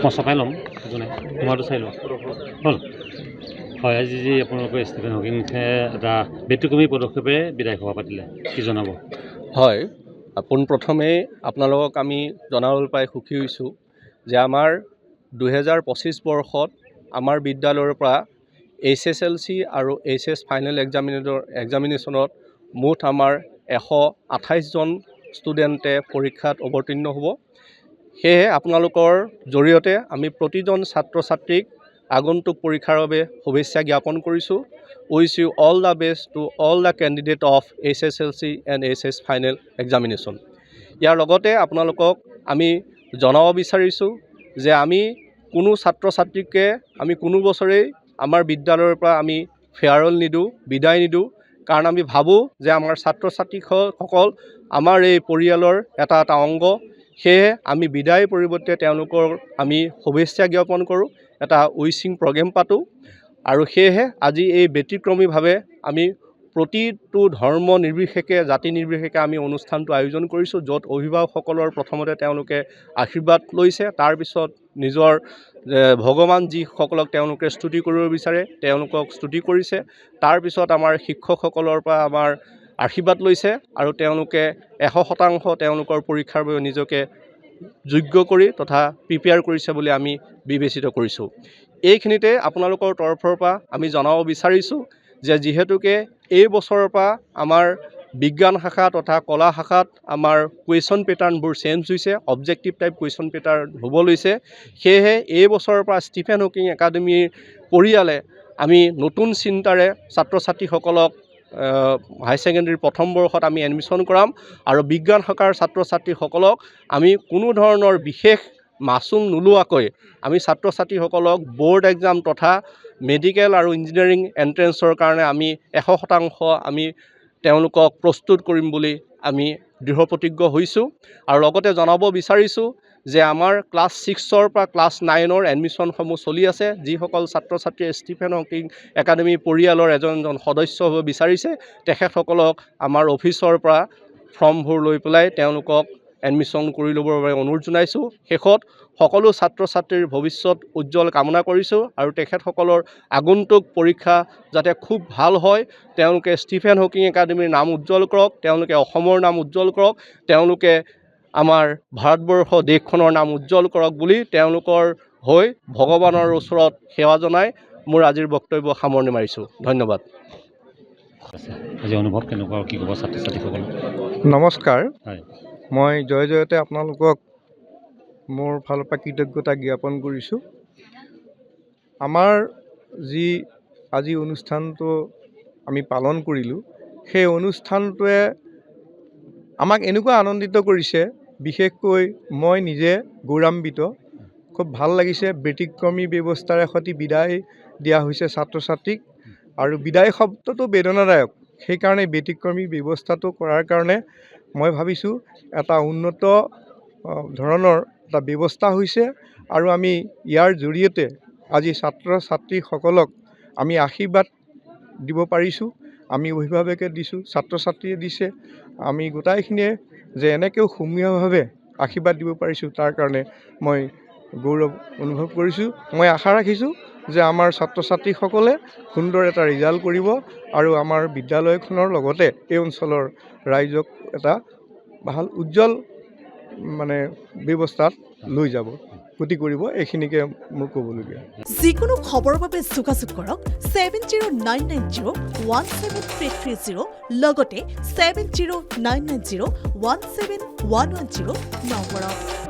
মই চপাই ল'ম একো নাই তোমাৰটো চাই লোৱা হ'ল হয় আজি যি আপোনালোকে ষ্টিফেন হকিঙে এটা ব্যতিক্ৰমী পদক্ষেপেৰে বিদায় সভা পাতিলে কি জনাব হয় পোনপ্ৰথমে আপোনালোকক আমি জনাবলৈ পাই সুখী হৈছোঁ যে আমাৰ 2025 বৰ্ষত আমাৰ বিদ্যালয়ৰ পৰা HSLC আৰু HS ফাইনেল এক্সামিনেশ্যনত মুঠ আমাৰ 128 জন ষ্টুডেণ্টে পৰীক্ষাত অৱতীৰ্ণ হ'ব সেয়ে আপোনালোকৰ জৰিয়তে আমি প্ৰতিজন ছাত্ৰ ছাত্ৰীক আগন্তুক পৰীক্ষাৰ বাবে শুভেচ্ছা জ্ঞাপন কৰিছোঁ wish you all the best to all the candidate of HSLC and HS final examination year লগতে আপোনালোকক আমি জনাব বিচাৰিছোঁ যে আমি কোনো ছাত্ৰ ছাত্ৰীকে আমি কোনো বছৰেই আমাৰ বিদ্যালয়ৰ পৰা আমি ফেয়াৰৱেল নিদিওঁ বিদায় নিদিওঁ কাৰণ আমি ভাবোঁ যে আমাৰ ছাত্ৰ ছাত্ৰীসকল আমাৰ এই পৰিয়ালৰ এটা অংগ সেয়ে আমি বিদায় পৰিৱৰ্তে তেওঁলোকৰ আমি শুভেচ্ছা জ্ঞাপন কৰোঁ এটা উইচিং প্ৰগ্ৰেম পাতোঁ আৰু সেয়েহে আজি এই ব্যতিক্ৰমীভাৱে আমি প্ৰতিটো ধৰ্ম নিৰ্বিশেষে জাতি নিৰ্বিশেষে আমি অনুষ্ঠানটো আয়োজন কৰিছোঁ য'ত অভিভাৱকসকলৰ প্ৰথমতে তেওঁলোকে আশীৰ্বাদ লৈছে তাৰপিছত নিজৰ ভগৱান যিসকলক তেওঁলোকে স্তুতি কৰিব বিচাৰে তেওঁলোকক স্তুতি কৰিছে তাৰপিছত আমাৰ শিক্ষকসকলৰ পৰা আমাৰ আশীৰ্বাদ লৈছে আৰু তেওঁলোকে 100% তেওঁলোকৰ পৰীক্ষাৰ বাবে নিজকে যোগ্য কৰি তথা প্ৰিপেয়াৰ কৰিছে বুলি আমি বিবেচিত কৰিছোঁ এইখিনিতে আপোনালোকৰ তৰফৰ পৰা আমি জনাব বিচাৰিছোঁ যে যিহেতুকে এই বছৰৰ পৰা আমাৰ বিজ্ঞান শাখা তথা কলা শাখাত আমাৰ কুৱেশ্যন পেটাৰ্ণবোৰ চেঞ্জ হৈছে অবজেক্টিভ টাইপ কুৱেশ্যন পেটাৰ্ণ হ'ব লৈছে সেয়েহে এই বছৰৰ পৰা ষ্টিফেন হকিং একাডেমীৰ পৰিয়ালে আমি নতুন চিন্তাৰে ছাত্ৰ ছাত্ৰীসকলক হাই ছেকেণ্ডেৰী প্ৰথম বৰ্ষত আমি এডমিশ্যন কৰাম আৰু বিজ্ঞান শাখাৰ ছাত্ৰ ছাত্ৰীসকলক আমি কোনো ধৰণৰ বিশেষ মাচুল নোলোৱাকৈ আমি ছাত্ৰ ছাত্ৰীসকলক ব'ৰ্ড এক্সাম তথা মেডিকেল আৰু ইঞ্জিনিয়াৰিং এণ্ট্ৰেঞ্চৰ কাৰণে আমি 100% আমি তেওঁলোকক প্ৰস্তুত কৰিম বুলি আমি দৃঢ় প্ৰতিজ্ঞ হৈছোঁ আৰু লগতে জনাব বিচাৰিছোঁ যে আমাৰ ক্লাছ 6ৰ পৰা ক্লাছ 9ৰ এডমিশ্যনসমূহ চলি আছে যিসকল ছাত্ৰ ছাত্ৰীয়ে ষ্টিফেন হকিং একাডেমী পৰিয়ালৰ এজন সদস্য হ'ব বিচাৰিছে তেখেতসকলক আমাৰ অফিচৰ পৰা ফৰ্মবোৰ লৈ পেলাই তেওঁলোকক এডমিশ্যন কৰি ল'বৰ বাবে অনুৰোধ জনাইছোঁ শেষত সকলো ছাত্ৰ ছাত্ৰীৰ ভৱিষ্যত উজ্জ্বল কামনা কৰিছোঁ আৰু তেখেতসকলৰ আগন্তুক পৰীক্ষা যাতে খুব ভাল হয় তেওঁলোকে ষ্টিফেন হকিং একাডেমীৰ নাম উজ্জ্বল কৰক তেওঁলোকে অসমৰ নাম উজ্জ্বল কৰক তেওঁলোকে আমাৰ ভাৰতবৰ্ষ দেশখনৰ নাম উজ্জ্বল কৰক বুলি তেওঁলোকৰ হৈ ভগৱানৰ ওচৰত সেৱা জনাই মোৰ আজিৰ বক্তব্য সামৰণি মাৰিছোঁ ধন্যবাদ আজি অনুভৱ কেনেকুৱা কি ক'ব ছাত্ৰ ছাত্ৰীসকলক নমস্কাৰ হয় মই জয়তে আপোনালোকক মোৰ ফালৰ পৰা কৃতজ্ঞতা জ্ঞাপন কৰিছোঁ আমাৰ যি আজি অনুষ্ঠানটো আমি পালন কৰিলোঁ সেই অনুষ্ঠানটোৱে আমাক এনেকুৱা আনন্দিত কৰিছে বিশেষকৈ মই নিজে গৌৰৱান্বিত খুব ভাল লাগিছে ব্যতিক্ৰমী ব্যৱস্থাৰে সৈতে বিদায় দিয়া হৈছে ছাত্ৰ ছাত্ৰীক আৰু বিদায় শব্দটো বেদনাদায়ক সেইকাৰণে ব্যতিক্ৰমী ব্যৱস্থাটো কৰাৰ কাৰণে মই ভাবিছোঁ এটা উন্নত ধৰণৰ এটা ব্যৱস্থা হৈছে আৰু আমি ইয়াৰ জৰিয়তে আজি ছাত্ৰ ছাত্ৰীসকলক আমি আশীৰ্বাদ দিব পাৰিছোঁ আমি অভিভাৱকে দিছোঁ ছাত্ৰ ছাত্ৰীয়ে দিছে আমি গোটাইখিনিয়ে যে এনেকৈও সমূহীয়াভাৱে আশীৰ্বাদ দিব পাৰিছোঁ তাৰ কাৰণে মই গৌৰৱ অনুভৱ কৰিছোঁ মই আশা ৰাখিছোঁ যে আমাৰ ছাত্ৰ ছাত্ৰীসকলে সুন্দৰ এটা ৰিজাল্ট কৰিব আৰু আমাৰ বিদ্যালয়খনৰ লগতে এই অঞ্চলৰ ৰাইজক এটা ভাল উজ্জ্বল ব্যৱস্থাত লৈ যাব গতি কৰিব এইখিনিকে মোৰ ক'বলগীয়া যিকোনো খবৰৰ বাবে যোগাযোগ কৰক 7099017330 লগতে 7099017110 নম্বৰত